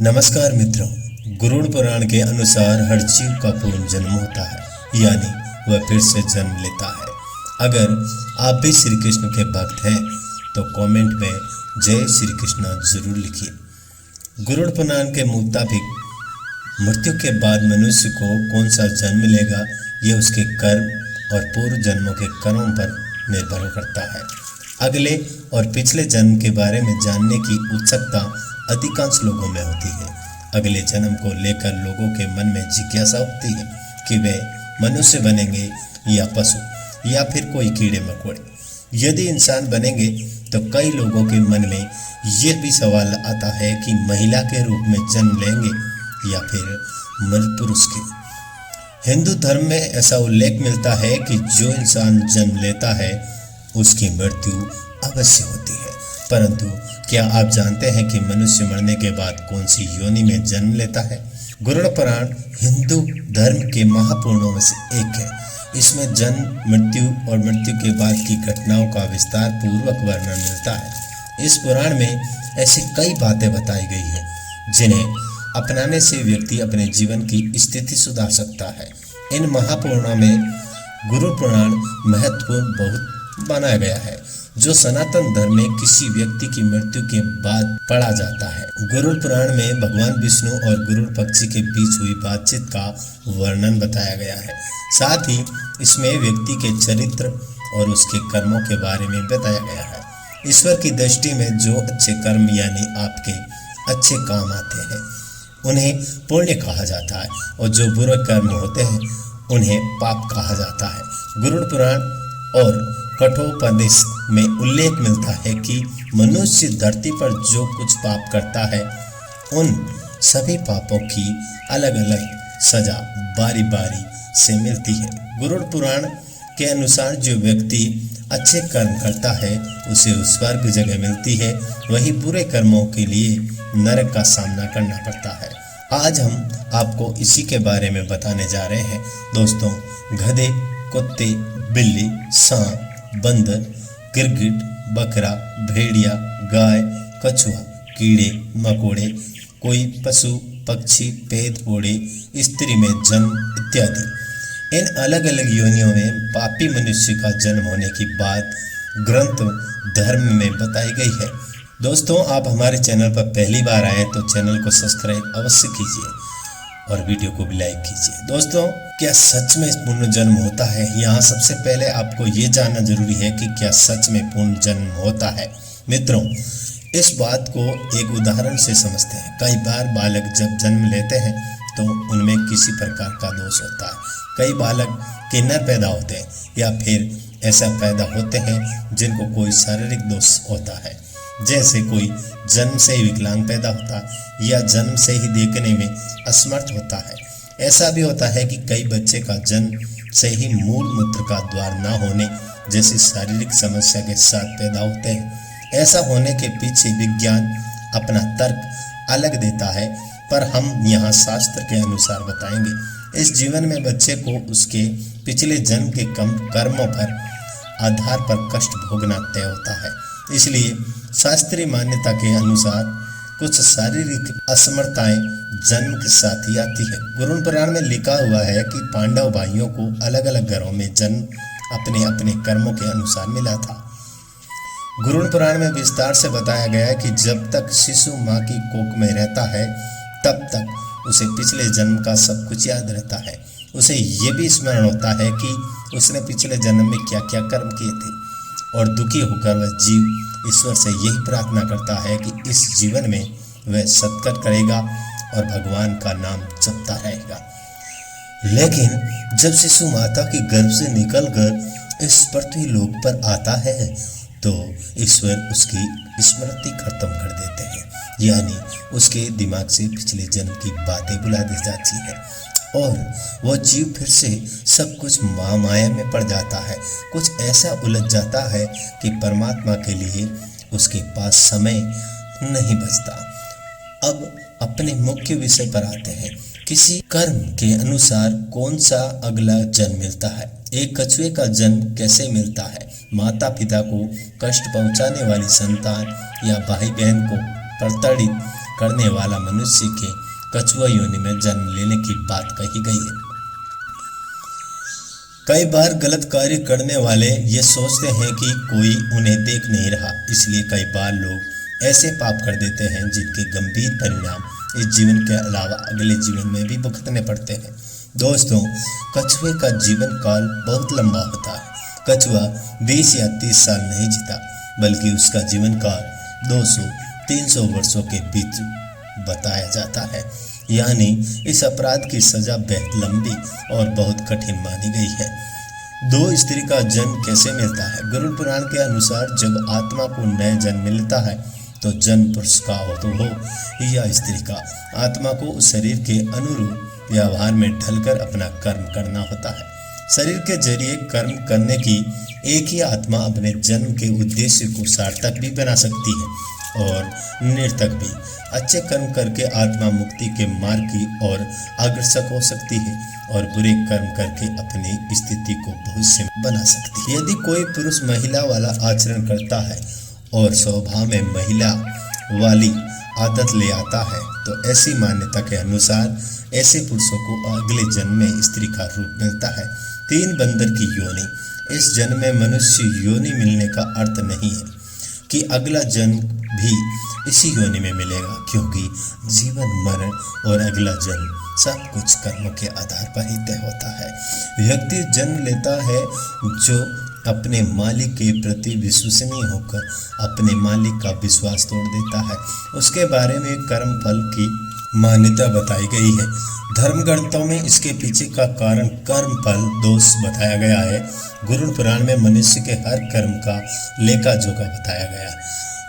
नमस्कार मित्रों। गरुड़ पुराण के अनुसार हर जीव का पूर्ण जन्म होता है, यानी वह फिर से जन्म लेता है। अगर आप भी श्री कृष्ण के भक्त हैं तो कमेंट में जय श्री कृष्ण जरूर लिखिए। गरुड़ पुराण के मुताबिक मृत्यु के बाद मनुष्य को कौन सा जन्म मिलेगा, यह उसके कर्म और पूर्व जन्मों के कर्मों पर निर्भर करता है। अगले और पिछले जन्म के बारे में जानने की उत्सुकता अधिकांश लोगों में होती है। अगले जन्म को लेकर लोगों के मन में जिज्ञासा होती है कि वे मनुष्य बनेंगे या पशु या फिर कोई कीड़े मकोड़े। यदि इंसान बनेंगे तो कई लोगों के मन में यह भी सवाल आता है कि महिला के रूप में जन्म लेंगे या फिर मर्द पुरुष के। हिंदू धर्म में ऐसा उल्लेख मिलता है कि जो इंसान जन्म लेता है उसकी मृत्यु अवश्य होती है, परंतु क्या आप जानते हैं कि मनुष्य मरने के बाद कौन सी योनि में जन्म लेता है? गरुड़ पुराण हिंदू धर्म के महापुराणों में से एक है। इसमें जन्म, मृत्यु और मृत्यु के बाद की घटनाओं का विस्तार पूर्वक वर्णन मिलता है। इस पुराण में ऐसी कई बातें बताई गई हैं जिन्हें अपनाने से व्यक्ति अपने जीवन की स्थिति सुधार सकता है। इन महापुराणों में गरुड़ पुराण महत्वपूर्ण बहुत माना गया है, जो सनातन धर्म में किसी व्यक्ति की मृत्यु के बाद पढ़ा जाता है। गरुड़ पुराण में भगवान विष्णु और गरुड़ पक्षी के बीच हुई बातचीत का वर्णन बताया गया है। साथ ही इसमें व्यक्ति के चरित्र और उसके कर्मों के बारे में बताया गया है। ईश्वर की दृष्टि में जो अच्छे कर्म यानी आपके अच्छे काम आते हैं उन्हें पुण्य कहा जाता है, और जो बुरे कर्म होते हैं उन्हें पाप कहा जाता है। गरुड़ पुराण और कठोपनिषद में उल्लेख मिलता है कि मनुष्य धरती पर जो कुछ पाप करता है उन सभी पापों की अलग अलग सजा बारी बारी से मिलती है। गरुड़ पुराण के अनुसार जो व्यक्ति अच्छे कर्म करता है उसे स्वर्ग जगह मिलती है, वही बुरे कर्मों के लिए नरक का सामना करना पड़ता है। आज हम आपको इसी के बारे में बताने जा रहे हैं। दोस्तों, गधे, कुत्ते, बिल्ली, सांप, बंदर, गिरगिट, बकरा, भेड़िया, गाय, कछुआ, कीड़े मकोड़े, कोई पशु पक्षी, पेट फोड़े, स्त्री में जन्म इत्यादि। इन अलग अलग योनियों में पापी मनुष्य का जन्म होने की बात ग्रंथ धर्म में बताई गई है। दोस्तों, आप हमारे चैनल पर पहली बार आए तो चैनल को सब्सक्राइब अवश्य कीजिए और वीडियो को भी लाइक कीजिए। दोस्तों, क्या सच में पुनर्जन्म होता है? यहाँ सबसे पहले आपको ये जानना जरूरी है कि क्या सच में पुनर्जन्म होता है। मित्रों, इस बात को एक उदाहरण से समझते हैं। कई बार बालक जब जन्म लेते हैं तो उनमें किसी प्रकार का दोष होता है। कई बालक किन्नर पैदा होते हैं या फिर ऐसा पैदा होते हैं जिनको कोई शारीरिक दोष होता है, जैसे कोई जन्म से ही विकलांग पैदा होता या जन्म से ही देखने में असमर्थ होता है। ऐसा भी होता है कि कई बच्चे का जन्म से ही मूल मूत्र का द्वार न होने जैसी शारीरिक समस्या के साथ पैदा होते हैं। ऐसा होने के पीछे विज्ञान अपना तर्क अलग देता है, पर हम यहाँ शास्त्र के अनुसार बताएंगे। इस जीवन में बच्चे को उसके पिछले जन्म के कर्मों पर आधार पर कष्ट भोगना तय होता है। इसलिए शास्त्रीय मान्यता के अनुसार कुछ शारीरिक असमर्थताएं जन्म के साथ ही आती है। गरुड़ पुराण में लिखा हुआ है कि पांडव भाइयों को अलग अलग घरों में जन्म अपने अपने कर्मों के अनुसार मिला था। गरुड़ पुराण में विस्तार से बताया गया है कि जब तक शिशु माँ की कोख में रहता है तब तक उसे पिछले जन्म का सब कुछ याद रहता है। उसे ये भी स्मरण होता है कि उसने पिछले जन्म में क्या क्या कर्म किए थे, और दुखी होकर वह जीव ईश्वर से यही प्रार्थना करता है कि इस जीवन में वह सत्कर्म करेगा और भगवान का नाम जपता रहेगा। लेकिन जब शिशु माता के गर्भ से निकलकर इस पृथ्वी लोक पर आता है तो ईश्वर उसकी स्मृति खत्म कर देते हैं, यानी उसके दिमाग से पिछले जन्म की बातें भुला दी जाती है और वह जीव फिर से सब कुछ माया में पड़ जाता है। कुछ ऐसा उलझ जाता है कि परमात्मा के लिए उसके पास समय नहीं बचता। अब अपने मुख्य विषय पर आते हैं। किसी कर्म के अनुसार कौन सा अगला जन्म मिलता है? एक कछुए का जन्म कैसे मिलता है? माता पिता को कष्ट पहुंचाने वाली संतान या भाई बहन को प्रताड़ित करने वाला मनुष्य के कछुआ योनि में जन्म लेने की बात कही गई है। कई बार गलत कार्य करने वाले ये सोचते हैं कि कोई उन्हें देख नहीं रहा, इसलिए कई बार लोग ऐसे पाप कर देते हैं जिनके गंभीर परिणाम इस जीवन के अलावा अगले जीवन में भी भुगतने पड़ते हैं। दोस्तों, कछुए का जीवन काल बहुत लंबा होता है। कछुआ 20 या 30 साल नहीं जीता, बल्कि उसका जीवन काल 200-300 वर्षों के बीच बताया जाता है। यानी इस अपराध की सजा बेहद लंबी और बहुत कठिन मानी गई है। दो स्त्री का जन्म कैसे मिलता है? गरुड़ पुराण के अनुसार जब आत्मा को नया जन्म मिलता है तो जन्म पुरुष का हो या स्त्री का, आत्मा को उस शरीर के अनुरूप व्यवहार में ढलकर अपना कर्म करना होता है। शरीर के जरिए कर्म करने की एक ही आत्मा अपने जन्म के उद्देश्य को सार्थक भी बना सकती है और निरर्थक भी। अच्छे कर्म करके आत्मा मुक्ति के मार्ग की ओर अग्रसर हो सकती है और बुरे कर्म करके अपनी स्थिति को भविष्य में बना सकती है। यदि कोई पुरुष महिला वाला आचरण करता है और स्वभाव में महिला वाली आदत ले आता है तो ऐसी मान्यता के अनुसार ऐसे पुरुषों को अगले जन्म में स्त्री का रूप मिलता है। 3 बंदर की योनि। इस जन्म में मनुष्य योनि मिलने का अर्थ नहीं है कि अगला जन्म भी इसी योनि में मिलेगा, क्योंकि जीवन, मरण और अगला जन्म सब कुछ कर्मों के आधार पर ही तय होता है। व्यक्ति जन्म लेता है जो अपने मालिक के प्रति विश्वसनीय होकर अपने मालिक का विश्वास तोड़ देता है। उसके बारे में कर्म फल की मान्यता बताई गई है। धर्म ग्रंथों में इसके पीछे का कारण कर्म फल दोष बताया गया है। गरुड़ पुराण में मनुष्य के हर कर्म का लेखा जोखा बताया गया,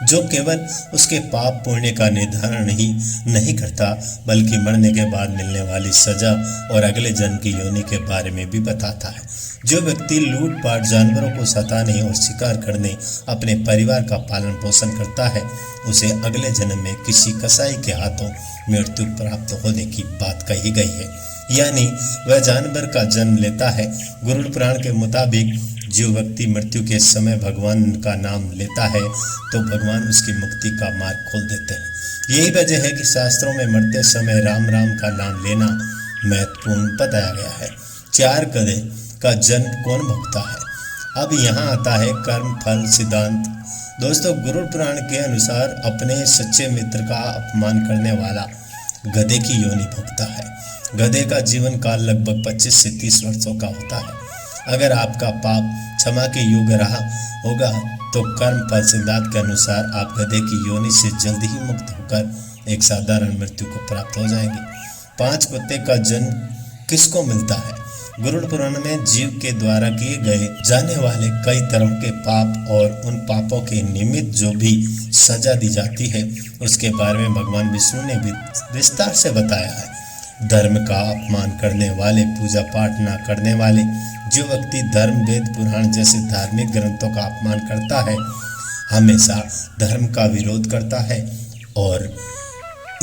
जो केवल उसके पाप पुण्य का निर्धारण ही नहीं करता, बल्कि मरने के बाद मिलने वाली सजा और अगले जन्म की योनि के बारे में भी बताता है। जो व्यक्ति लूटपाट, जानवरों को सताने और शिकार करने अपने परिवार का पालन पोषण करता है, उसे अगले जन्म में किसी कसाई के हाथों मृत्यु प्राप्त होने की बात कही गई है, यानी वह जानवर का जन्म लेता है। गरुड़ पुराण के मुताबिक जो व्यक्ति मृत्यु के समय भगवान का नाम लेता है तो भगवान उसकी मुक्ति का मार्ग खोल देते हैं। यही वजह है कि शास्त्रों में मरते समय राम राम का नाम लेना महत्वपूर्ण बताया गया है। 4 गधे का जन्म कौन भोगता है? अब यहाँ आता है कर्म फल सिद्धांत। दोस्तों, गरुड़ पुराण के अनुसार अपने सच्चे मित्र का अपमान करने वाला गधे की योनि भोगता है। गधे का जीवन काल लगभग 25 से 30 वर्षों का होता है। अगर आपका पाप क्षमा के योग्य रहा होगा तो कर्म फल सिद्धांत के अनुसार आप गधे की योनि से जल्द ही मुक्त होकर एक साधारण मृत्यु को प्राप्त हो जाएंगे। 5 कुत्ते का जन्म किसको मिलता है? गरुड़ पुराण में जीव के द्वारा किए गए जाने वाले कई तरह के पाप और उन पापों के निमित्त जो भी सजा दी जाती है उसके बारे में भगवान विष्णु ने भी विस्तार से बताया है। धर्म का अपमान करने वाले, पूजा पाठ न करने वाले, जो व्यक्ति धर्म, वेद, पुराण जैसे धार्मिक ग्रंथों का अपमान करता है, हमेशा धर्म का विरोध करता है और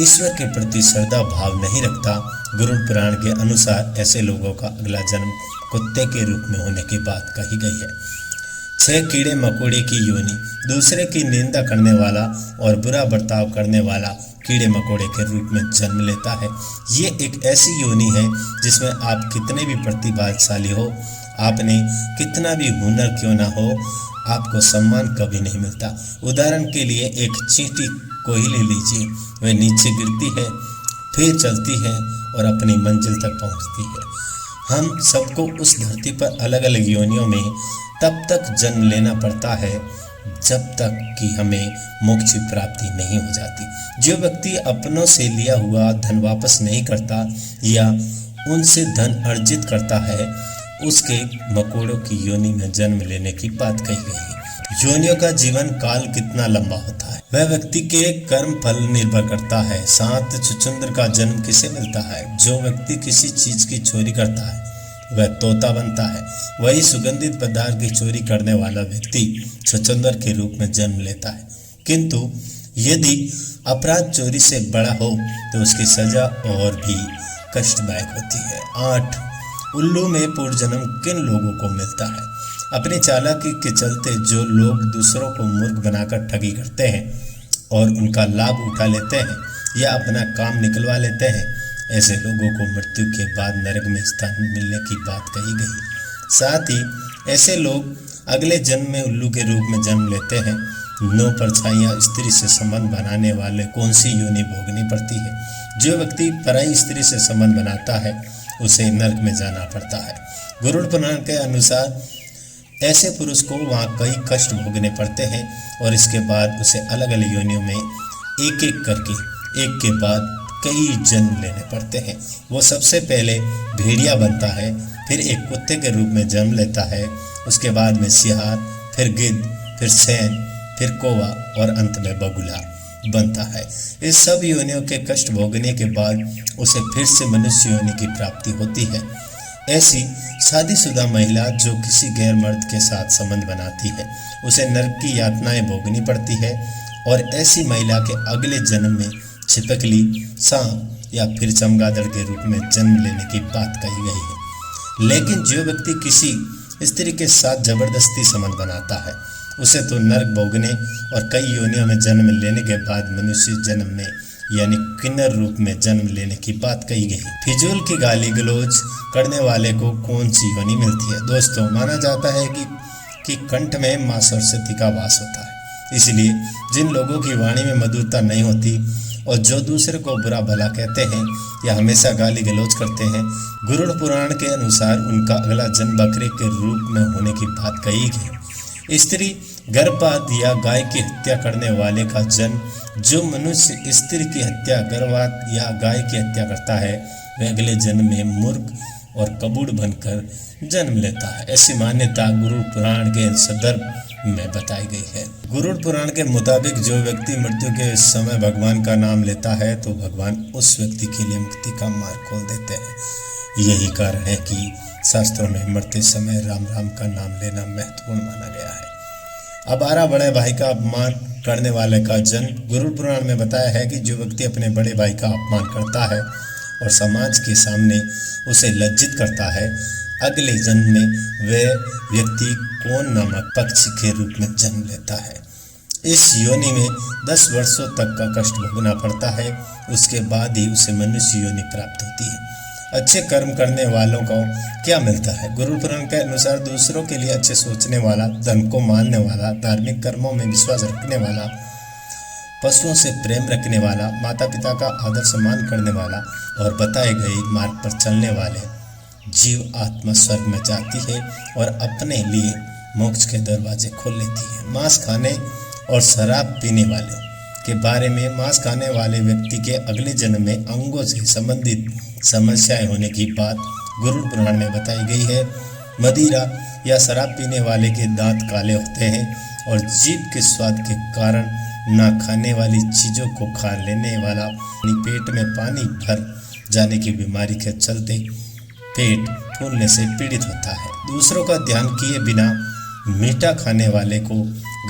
ईश्वर के प्रति श्रद्धा भाव नहीं रखता। गरुड़ पुराण के अनुसार ऐसे लोगों का अगला जन्म कुत्ते के रूप में होने की बात कही गई है। 6 कीड़े मकोड़े की योनि। दूसरे की निंदा करने वाला और बुरा बर्ताव करने वाला कीड़े मकोड़े के रूप में जन्म लेता है। ये एक ऐसी योनि है जिसमें आप कितने भी प्रतिभाशाली हो, आपने कितना भी हुनर क्यों ना हो, आपको सम्मान कभी नहीं मिलता। उदाहरण के लिए एक चींटी को ही ले लीजिए। वह नीचे गिरती है, फिर चलती है और अपनी मंजिल तक पहुंचती है। हम सबको उस धरती पर अलग अलग योनियों में तब तक जन्म लेना पड़ता है जब तक कि हमें मोक्ष की प्राप्ति नहीं हो जाती। जो व्यक्ति अपनों से लिया हुआ धन वापस नहीं करता या उनसे धन अर्जित करता है, उसके मकोड़ों की योनि में जन्म लेने की बात कही गई है। योनियों का जीवन काल कितना लंबा होता है, वह व्यक्ति के कर्म फल निर्भर करता है। 7 छुछुंदर का जन्म किसे मिलता है? जो व्यक्ति किसी चीज की चोरी करता है वह तोता बनता है। वही सुगंधित पदार्थ की चोरी करने वाला व्यक्ति छुछुंदर के रूप में जन्म लेता है। किंतु यदि अपराध चोरी से बड़ा हो तो उसकी सजा और भी कष्टदायक होती है। 8 उल्लू में पूर्वजन्म किन लोगों को मिलता है? अपनी चालाकी के चलते जो लोग दूसरों को मूर्ख बनाकर ठगी करते हैं और उनका लाभ उठा लेते हैं, या अपना काम निकलवा लेते हैं, ऐसे लोगों को मृत्यु के बाद नरक में स्थान मिलने की बात कही गई। साथ ही ऐसे लोग अगले जन्म में उल्लू के रूप में जन्म लेते हैं। 9 परछाइयाँ स्त्री से संबंध बनाने वाले कौन सी योनि भोगनी पड़ती है? जो व्यक्ति पराई स्त्री से संबंध बनाता है उसे नरक में जाना पड़ता है। गरुड़ पुराण के अनुसार ऐसे पुरुष को वहाँ कई कष्ट भोगने पड़ते हैं और इसके बाद उसे अलग अलग योनियों में एक एक करके एक के बाद कई जन्म लेने पड़ते हैं। वो सबसे पहले भेड़िया बनता है, फिर एक कुत्ते के रूप में जन्म लेता है, उसके बाद में सियार, फिर गिद्ध, फिर सैन, फिर कौवा और अंत में बगुला बनता है। इस सब योनियों के कष्ट भोगने के बाद उसे फिर से मनुष्य योनि की प्राप्ति होती है। ऐसी शादीशुदा महिला जो किसी गैर मर्द के साथ संबंध बनाती है उसे नरक की यातनाएं भोगनी पड़ती है और ऐसी महिला के अगले जन्म में छिपकली, सांप या फिर चमगादड़ के रूप में जन्म लेने की बात कही गई है। लेकिन जो व्यक्ति किसी स्त्री के साथ जबरदस्ती संबंध बनाता है उसे तो नरक भोगने और कई योनियों में जन्म लेने के बाद मनुष्य जन्म में यानी किन्नर रूप में जन्म लेने की बात कही गई। फिजूल की गाली गलौज करने वाले को कौन सी योनि मिलती है? दोस्तों, माना जाता है कि कंठ में मां सरस्वती का वास होता है, इसलिए जिन लोगों की वाणी में मधुरता नहीं होती और जो दूसरे को बुरा भला कहते हैं या हमेशा गाली गलौज करते हैं, गरुड़ पुराण के अनुसार उनका अगला जन्म बकरे के रूप में होने की बात कही गई। स्त्री गर्भपात या गाय की हत्या करने वाले का जन्म, जो मनुष्य स्त्री की हत्या, गर्भपात या गाय की हत्या करता है वह अगले जन्म में मूर्ख और कबूड़ बनकर जन्म लेता है। ऐसी मान्यता गरुड़ पुराण के संदर्भ में बताई गई है। गरुड़ पुराण के मुताबिक जो व्यक्ति मृत्यु के समय भगवान का नाम लेता है तो भगवान उस व्यक्ति के लिए मुक्ति का मार्ग खोल देते हैं। यही कारण है कि शास्त्रों में मरते समय राम राम का नाम लेना महत्वपूर्ण माना गया है। अब 12 बड़े भाई का अपमान करने वाले का जन्म, गरुड़ पुराण में बताया है कि जो व्यक्ति अपने बड़े भाई का अपमान करता है और समाज के सामने उसे लज्जित करता है, अगले जन्म में वह व्यक्ति कौन नामक पक्षी के रूप में जन्म लेता है। इस योनि में 10 वर्षों तक का कष्ट भोगना पड़ता है, उसके बाद ही उसे मनुष्य योनि प्राप्त होती है। अच्छे कर्म करने वालों को क्या मिलता है? गरुड़ पुराण के अनुसार दूसरों के लिए अच्छे सोचने वाला, धर्म को मानने वाला, धार्मिक कर्मों में विश्वास रखने वाला, पशुओं से प्रेम रखने वाला, माता पिता का आदर सम्मान करने वाला और बताए गए मार्ग पर चलने वाले जीव आत्मा स्वर्ग में जाती है और अपने लिए मोक्ष के दरवाजे खोल लेती है। मांस खाने और शराब पीने वालों के बारे में, मांस खाने वाले व्यक्ति के अगले जन्म में अंगों से संबंधित समस्याएं होने की बात गरुड़ पुराण में बताई गई है। मदिरा या शराब पीने वाले के दांत काले होते हैं और जीभ के स्वाद के कारण ना खाने वाली चीज़ों को खा लेने वाला पेट में पानी भर जाने की बीमारी के चलते पेट फूलने से पीड़ित होता है। दूसरों का ध्यान किए बिना मीठा खाने वाले को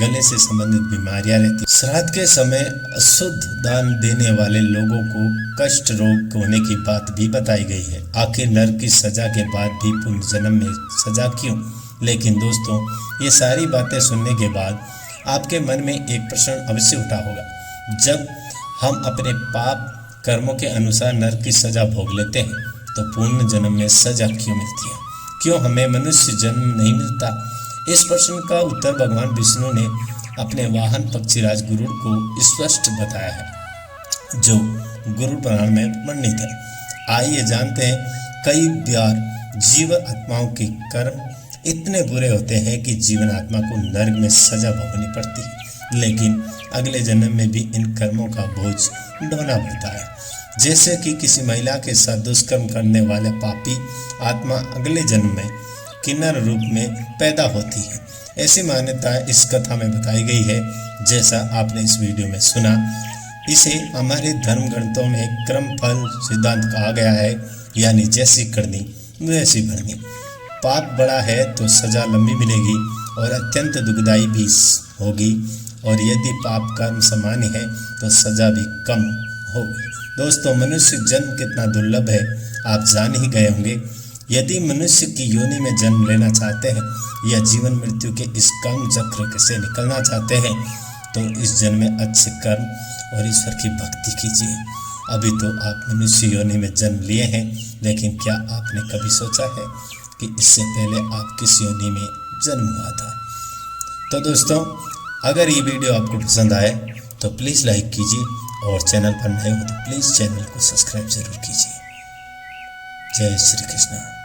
गले से संबंधित बीमारियां रहती। श्राद्ध के समय अशुद्ध दान देने वाले लोगों को कष्ट रोग होने की बात भी बताई गई है। आखिर नरक की सजा के बाद भी पुनर्जन्म में सजा क्यों? लेकिन दोस्तों, ये सारी बातें सुनने के बाद आपके मन में एक प्रश्न अवश्य उठा होगा, जब हम अपने पाप कर्मों के अनुसार नरक की सजा भोग लेते हैं तो पूर्ण जन्म में सजा क्यों मिलती है? क्यों हमें मनुष्य जन्म नहीं मिलता? इस प्रश्न का उत्तर भगवान विष्णु ने अपने वाहन पक्षीराज गरुड़ को स्पष्ट बताया है, जो गरुड़ पुराण में वर्णित है। आइए जानते हैं। कई बार जीव आत्माओं के कर्म इतने बुरे होते हैं कि जीवन आत्मा को नरक में सजा भोगनी पड़ती है, लेकिन अगले जन्म में भी इन कर्मों का बोझ ढोना पड़ता है। जैसे कि किसी महिला के साथ दुष्कर्म करने वाले पापी आत्मा अगले जन्म में किन्नर रूप में पैदा होती है। ऐसी मान्यता इस कथा में बताई गई है। जैसा आपने इस वीडियो में सुना, इसे हमारे धर्म ग्रंथों में क्रम फल सिद्धांत कहा गया है, यानी जैसी करनी वैसी भरनी। पाप बड़ा है तो सजा लंबी मिलेगी और अत्यंत दुखदायी भी होगी, और यदि पाप कर्म सामान्य है तो सजा भी कम होगी। दोस्तों, मनुष्य जन्म कितना दुर्लभ है आप जान ही गए होंगे। यदि मनुष्य की योनि में जन्म लेना चाहते हैं या जीवन मृत्यु के इस कर्म चक्र से निकलना चाहते हैं तो इस जन्म में अच्छे कर्म और ईश्वर की भक्ति कीजिए। अभी तो आप मनुष्य योनि में जन्म लिए हैं, लेकिन क्या आपने कभी सोचा है कि इससे पहले आप किस योनि में जन्म हुआ था? तो दोस्तों, अगर ये वीडियो आपको पसंद आए तो प्लीज़ लाइक कीजिए और चैनल पर नए हो तो प्लीज़ चैनल को सब्सक्राइब जरूर कीजिए। जय श्री कृष्ण।